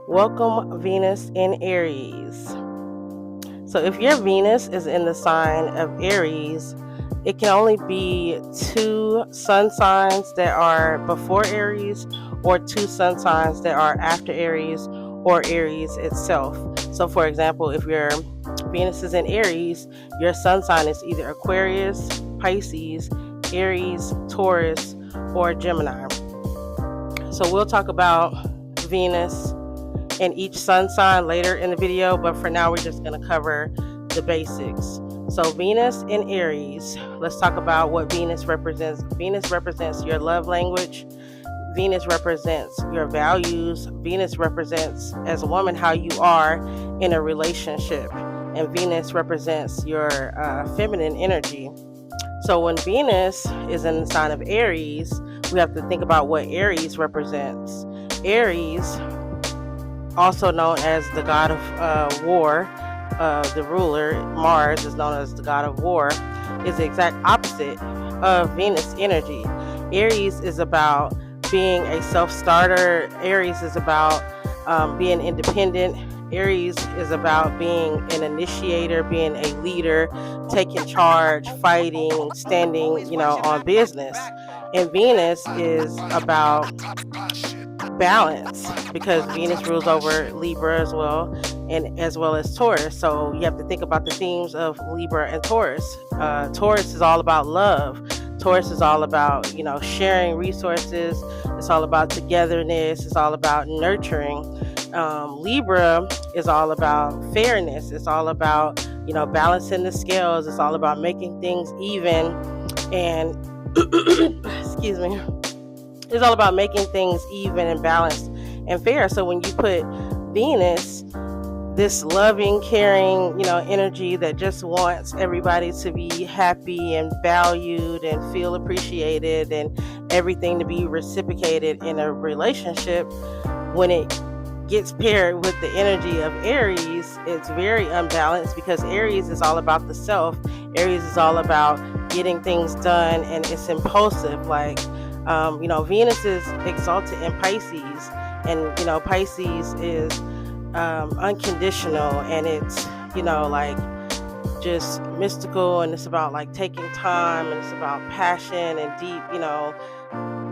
Welcome, Venus in Aries. So, if your Venus is in the sign of Aries, it can only be two sun signs that are before Aries, or two sun signs that are after Aries, or Aries itself. So, for example, if your Venus is in Aries, your sun sign is either Aquarius, Pisces, Aries, Taurus, or Gemini. So, we'll talk about Venus and each sun sign later in the video, but for now we're just going to cover the basics. So Venus in Aries, let's talk about what Venus represents. Venus represents your love language. Venus represents your values. Venus represents, as a woman, how you are in a relationship. And Venus represents your feminine energy. So when Venus is in the sign of Aries, we have to think about what Aries represents. Aries, also known as the god of war, the ruler, Mars is known as the god of war, is the exact opposite of Venus energy. Aries is about being a self-starter. Aries is about being independent. Aries is about being an initiator, being a leader, taking charge, fighting, standing, on business. And Venus is about balance because Venus rules over Libra as well, and as well as Taurus. So you have to think about the themes of Libra and Taurus. Taurus is all about love. Taurus is all about sharing resources. It's all about togetherness. It's all about nurturing. Libra is all about fairness. It's all about balancing the scales. It's all about making things even and excuse me, it's all about making things even and balanced and fair. So when you put Venus, this loving, caring, energy that just wants everybody to be happy and valued and feel appreciated and everything to be reciprocated in a relationship, when it gets paired with the energy of Aries, it's very unbalanced because Aries is all about the self. Aries is all about getting things done and it's impulsive. Like, Venus is exalted in Pisces, and Pisces is unconditional, and it's like just mystical, and it's about like taking time, and it's about passion and deep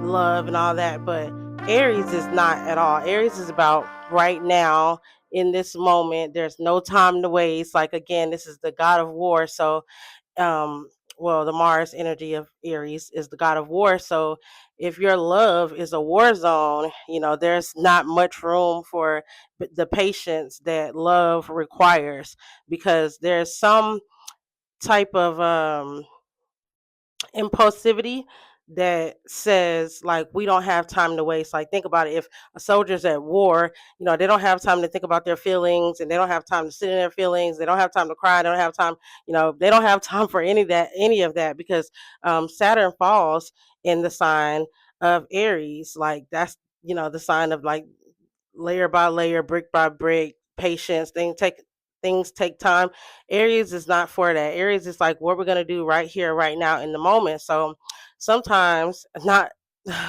love and all that. But Aries is not at all. Aries is about right now, in this moment. There's no time to waste. Like, again, this is the god of war, so um the Mars energy of Aries is the god of war. So if your love is a war zone, there's not much room for the patience that love requires, because there's some type of impulsivity that says, like, we don't have time to waste. Like, think about it. If a soldier's at war, they don't have time to think about their feelings, and they don't have time to sit in their feelings. They don't have time to cry. They don't have time, they don't have time for any of that, because Saturn falls in the sign of Aries. Like, that's the sign of, like, layer by layer, brick by brick, patience. Things take time. Aries is not for that. Aries is like what we're gonna do right here, right now, in the moment. So sometimes, not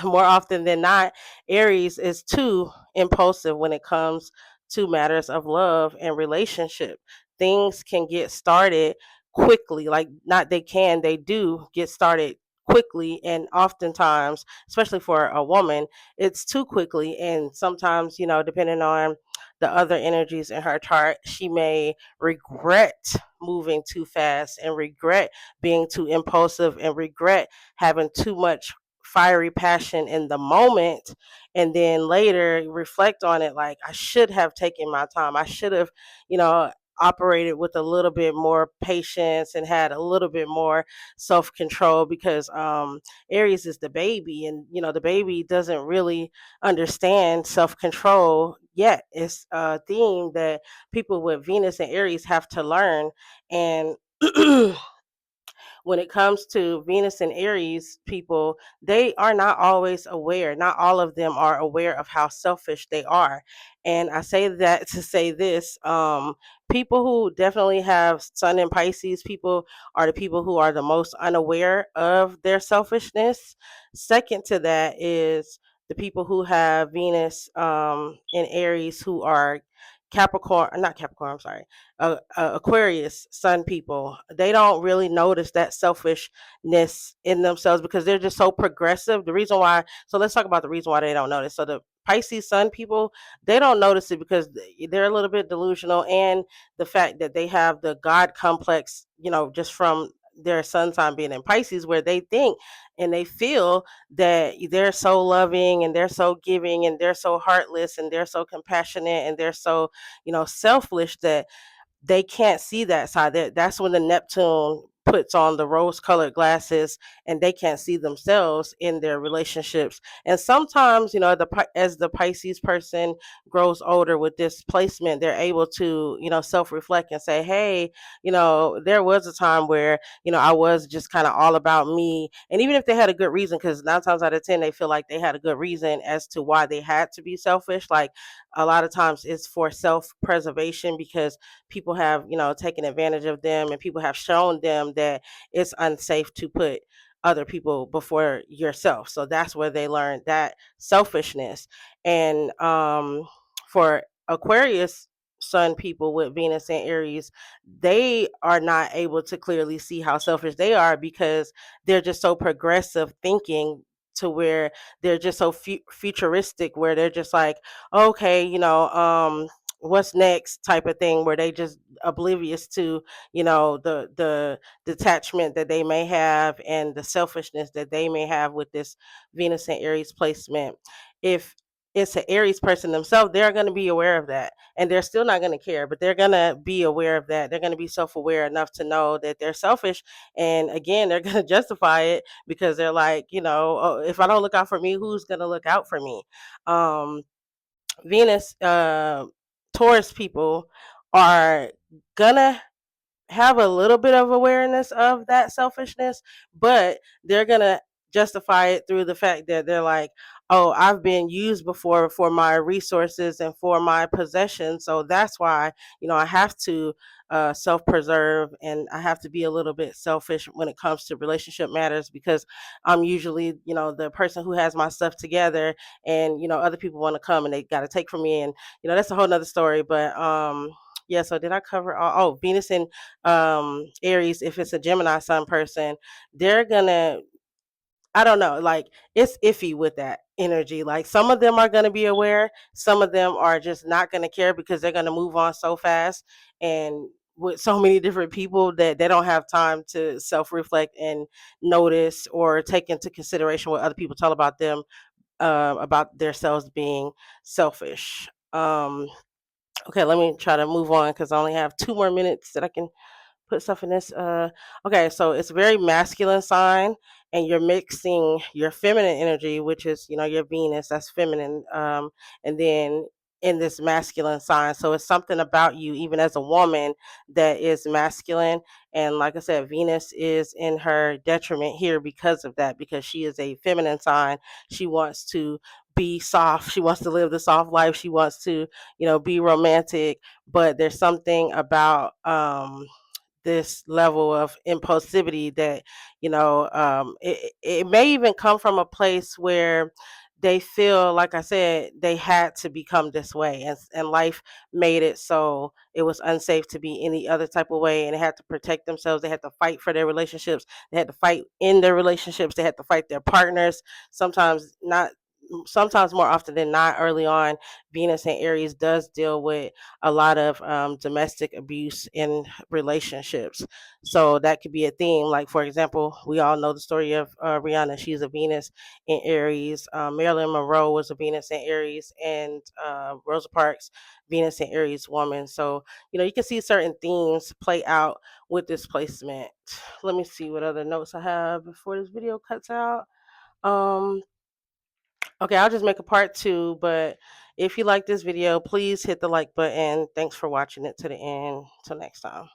more often than not, Aries is too impulsive when it comes to matters of love and relationship. Things can get started quickly, like, not they can, they do get started quickly, and oftentimes, especially for a woman, it's too quickly. And sometimes, depending on the other energies in her chart, she may regret moving too fast, and regret being too impulsive, and regret having too much fiery passion in the moment, and then later reflect on it, like, I should have taken my time. I should have, you know, operated with a little bit more patience and had a little bit more self-control, because Aries is the baby, and the baby doesn't really understand self-control yet. It's a theme that people with Venus and Aries have to learn. And when it comes to Venus and Aries people, they are not always aware. Not all of them are aware of how selfish they are. And I say that to say this: people who definitely have Sun in Pisces, people are the people who are the most unaware of their selfishness. Second to that is the people who have Venus in Aries who are Capricorn, not Capricorn, I'm sorry, Aquarius sun people, they don't really notice that selfishness in themselves because they're just so progressive. The reason why, so let's talk about the reason why they don't notice. So the Pisces sun people, they don't notice it because they're a little bit delusional, and the fact that they have the God complex, just from their sun sign being in Pisces, where they think and they feel that they're so loving and they're so giving and they're so heartless and they're so compassionate and they're so, selfless, that they can't see that side. That's when the Neptune puts on the rose colored glasses and they can't see themselves in their relationships. And sometimes, as the Pisces person grows older with this placement, they're able to, self reflect and say, hey, there was a time where, I was just kind of all about me. And even if they had a good reason, because 9 times out of 10, they feel like they had a good reason as to why they had to be selfish. Like a lot of times it's for self preservation because people have, taken advantage of them and people have shown them that it's unsafe to put other people before yourself. So that's where they learn that selfishness. And for Aquarius sun people with Venus and Aries, they are not able to clearly see how selfish they are because they're just so progressive thinking, to where they're just so futuristic, where they're just like, okay, what's next type of thing, where they just oblivious to, the detachment that they may have and the selfishness that they may have with this Venus and Aries placement. If it's an Aries person themselves, they're going to be aware of that, and they're still not going to care, but they're going to be aware of that. They're going to be self-aware enough to know that they're selfish, and again, they're going to justify it because they're like, oh, if I don't look out for me, who's going to look out for me? um Venus, Taurus people are gonna have a little bit of awareness of that selfishness, but they're gonna justify it through the fact that they're like, oh, I've been used before for my resources and for my possessions. So that's why, I have to self preserve, and I have to be a little bit selfish when it comes to relationship matters because I'm usually, the person who has my stuff together, and, other people want to come and they got to take from me. And, that's a whole nother story. But, yeah, so did I cover all? Oh, Venus and Aries, if it's a Gemini sun person, they're gonna, I don't know, like it's iffy with that energy. Like some of them are gonna be aware, some of them are just not gonna care because they're gonna move on so fast and with so many different people that they don't have time to self reflect and notice or take into consideration what other people tell about them, about themselves being selfish. Okay, let me try to move on because I only have 2 more minutes that I can put stuff in this. Okay, so it's a very masculine sign, and you're mixing your feminine energy, which is, your Venus, that's feminine, and then in this masculine sign. So it's something about you, even as a woman, that is masculine. And like I said, Venus is in her detriment here because of that, because she is a feminine sign. She wants to be soft. She wants to live the soft life. She wants to, be romantic. But there's something about this level of impulsivity that, it may even come from a place where they feel, like I said, they had to become this way, and life made it so it was unsafe to be any other type of way, and they had to protect themselves. They had to fight for their relationships. They had to fight in their relationships. They had to fight their partners. Sometimes more often than not, early on, Venus and Aries does deal with a lot of domestic abuse in relationships. So that could be a theme. Like, for example, we all know the story of Rihanna. She's a Venus in Aries. Marilyn Monroe was a Venus in Aries, and Rosa Parks, Venus in Aries woman. So, you can see certain themes play out with this placement. Let me see what other notes I have before this video cuts out. Um, Okay, I'll just make a part two, but if you like this video, please hit the like button. Thanks for watching it to the end. Till next time.